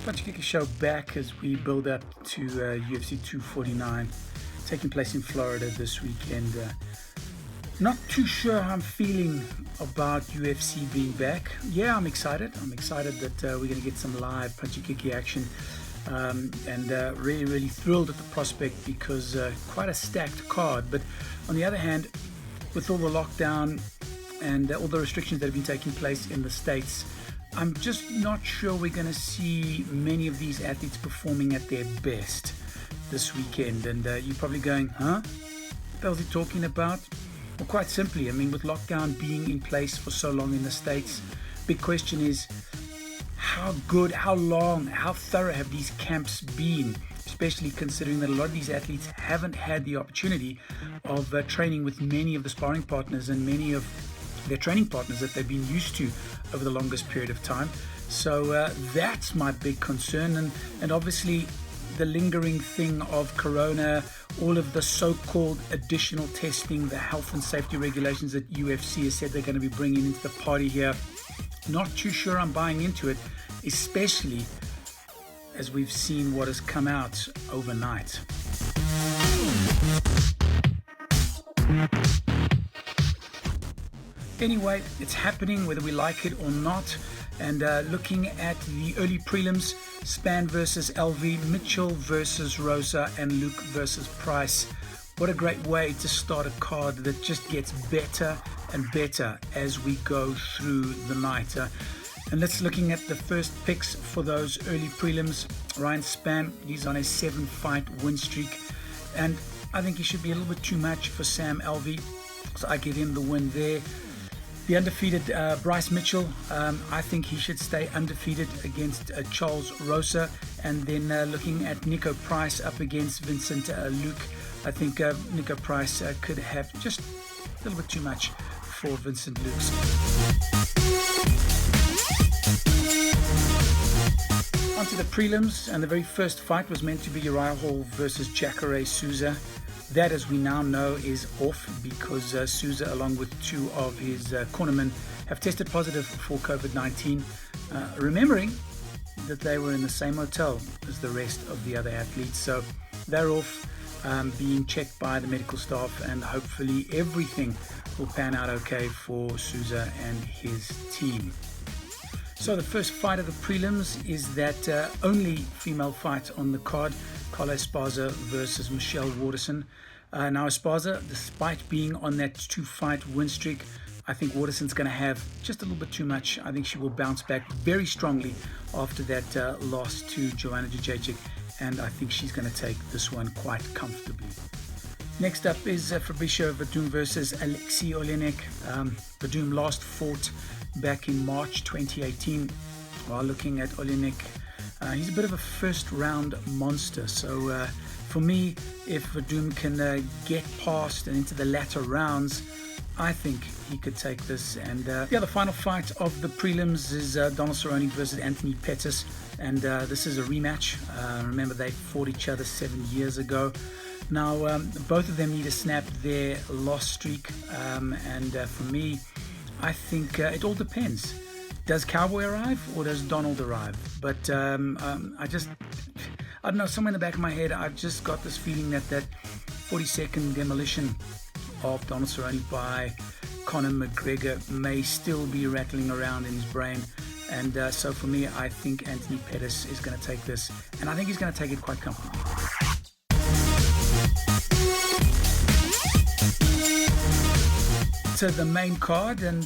Punch Kicker Show back as we build up to UFC 249 taking place in Florida this weekend. Not too sure how I'm feeling about UFC being back. Yeah, I'm excited. I'm excited that we're going to get some live Punchy Kicky action, and really thrilled at the prospect because quite a stacked card. But on the other hand, with all the lockdown and all the restrictions that have been taking place in the States, I'm just not sure we're going to see many of these athletes performing at their best this weekend. And you're probably going, huh? What the hell is he talking about? Well, quite simply, I mean, with lockdown being in place for so long in the States, big question is how good, how long, how thorough have these camps been, especially considering that a lot of these athletes haven't had the opportunity of training with many of the sparring partners and many of their training partners that they've been used to over the longest period of time. So that's my big concern, and obviously the lingering thing of corona, all of the so-called additional testing, the health and safety regulations that UFC has said they're going to be bringing into the party here. Not too sure I'm buying into it, especially as we've seen what has come out overnight. Anyway, it's happening whether we like it or not. And looking at the early prelims, Spann versus LV, Mitchell versus Rosa, and Luke versus Price. What a great way to start a card that just gets better and better as we go through the night. And let's looking at the first picks for those early prelims. Ryan Spann, he's on a 7-fight win streak, and I think he should be a little bit too much for Sam Alvey, so I give him the win there. The undefeated Bryce Mitchell, I think he should stay undefeated against Charles Rosa. And then looking at Nico Price up against Vincent Luke, I think Nico Price could have just a little bit too much for Vincent Luke's. Onto the prelims, and the very first fight was meant to be Uriah Hall versus Jacare Souza. That, as we now know, is off because Souza, along with two of his cornermen, have tested positive for COVID-19, remembering that they were in the same hotel as the rest of the other athletes. So they're off, being checked by the medical staff, and hopefully everything will pan out okay for Souza and his team. So the first fight of the prelims is that only female fight on the card, Carla Esparza versus Michelle Waterson. Now Esparza, despite being on that 2-fight win streak, I think Waterson's going to have just a little bit too much. I think she will bounce back very strongly after that loss to Joanna Jędrzejczyk, and I think she's going to take this one quite comfortably. Next up is Fabricio Verdum versus Alexei Oleinik. Verdum last fought back in March 2018. While looking at Oleinik, he's a bit of a first-round monster. So for me, if Verdum can get past and into the latter rounds, I think he could take this. And the final fight of the prelims is Donald Cerrone versus Anthony Pettis. And this is a rematch. Remember, they fought each other 7 years ago. Now, both of them need to snap their loss streak. And for me, I think it all depends. Does Cowboy arrive or does Donald arrive? But I don't know, somewhere in the back of my head, I've just got this feeling that 40-second demolition of Donald Cerrone by Conor McGregor may still be rattling around in his brain. And so for me, I think Anthony Pettis is going to take this, and I think he's going to take it quite comfortably. To the main card, and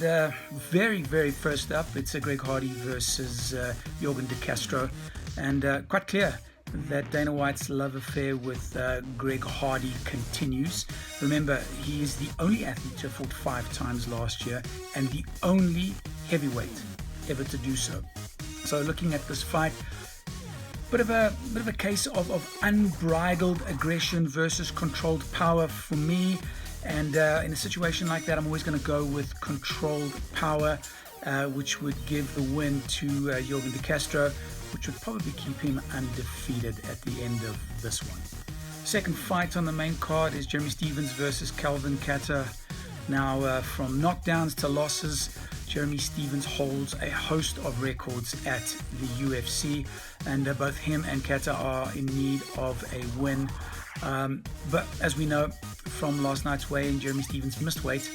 very first up, it's Greg Hardy versus Jorgen De Castro, and quite clear that Dana White's love affair with Greg Hardy continues. Remember, he is the only athlete to have fought 5 times last year, and the only heavyweight ever to do so. So looking at this fight, bit of a case of unbridled aggression versus controlled power for me. And in a situation like that, I'm always going to go with controlled power, which would give the win to Jorgen De Castro, which would probably keep him undefeated at the end of this one. Second fight on the main card is Jeremy Stephens versus Calvin Kattar. Now, from knockdowns to losses, Jeremy Stephens holds a host of records at the UFC, and both him and Kata are in need of a win. But as we know from last night's weigh-in, Jeremy Stephens missed weight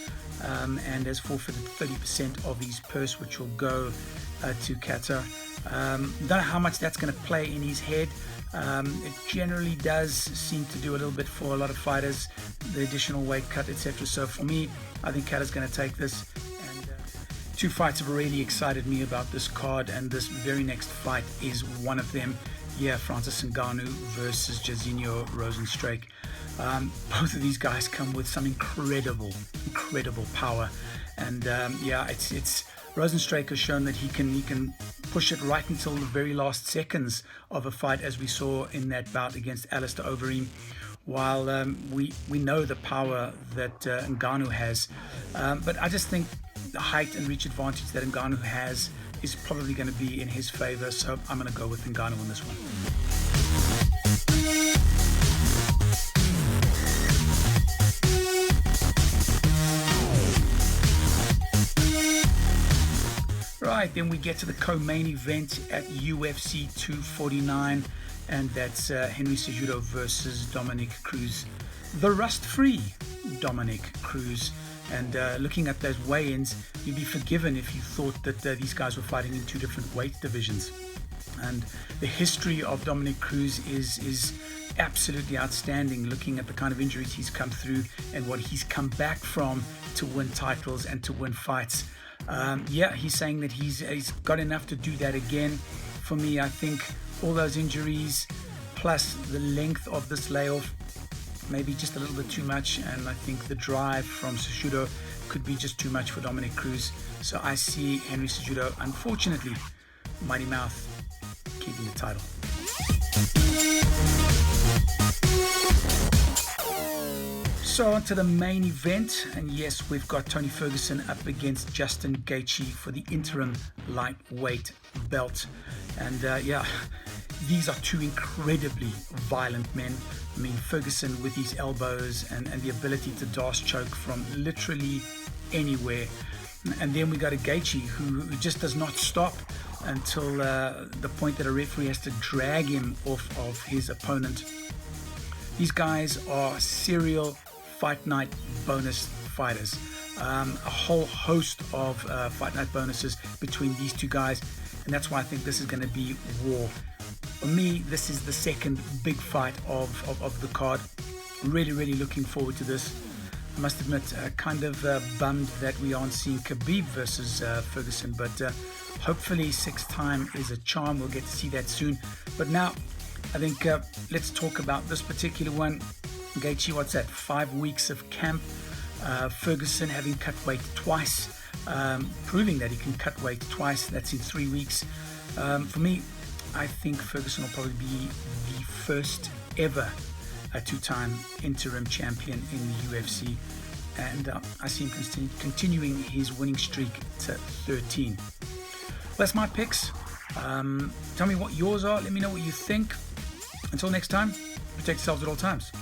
and has forfeited 30% of his purse, which will go to Kata. Don't know how much that's going to play in his head. It generally does seem to do a little bit for a lot of fighters, the additional weight cut, etc. So for me, I think Kata's going to take this. And two fights have really excited me about this card, and this very next fight is one of them. Yeah, Francis Ngannou versus Jairzinho Rozenstruik. Both of these guys come with some incredible power, and it's Rozenstruik has shown that he can push it right until the very last seconds of a fight, as we saw in that bout against Alistair Overeem. While we know the power that Ngannou has, but I just think the height and reach advantage that Ngannou has is probably going to be in his favor, so I'm going to go with Ngannou on this one. Right, then we get to the co-main event at UFC 249, and that's Henry Cejudo versus Dominic Cruz, the rust-free Dominic Cruz. And looking at those weigh-ins, you'd be forgiven if you thought that these guys were fighting in two different weight divisions. And the history of Dominic Cruz is absolutely outstanding, looking at the kind of injuries he's come through and what he's come back from to win titles and to win fights. He's saying that he's got enough to do that again. For me, I think all those injuries plus the length of this layoff, maybe just a little bit too much, and I think the drive from Cejudo could be just too much for Dominic Cruz. So I see Henry Cejudo, unfortunately, Mighty Mouth, keeping the title. So on to the main event, and yes, we've got Tony Ferguson up against Justin Gaethje for the interim lightweight belt. And these are two incredibly violent men. I mean, Ferguson with his elbows and the ability to dash choke from literally anywhere. And then we got a Gaethje who just does not stop until the point that a referee has to drag him off of his opponent. These guys are serial Fight Night bonus fighters. A whole host of Fight Night bonuses between these two guys, and that's why I think this is going to be war. For me, this is the second big fight of the card. Really looking forward to this. I must admit, kind of bummed that we aren't seeing Khabib versus Ferguson, but hopefully sixth time is a charm. We'll get to see that soon. But now, I think let's talk about this particular one. Gaethje, what's that? 5 weeks of camp. Ferguson having cut weight twice, proving that he can cut weight twice. That's in 3 weeks. For me, I think Ferguson will probably be the first ever two-time interim champion in the UFC, and I see him continuing his winning streak to 13. That's my picks. Tell me what yours are. Let me know what you think. Until next time, protect yourselves at all times.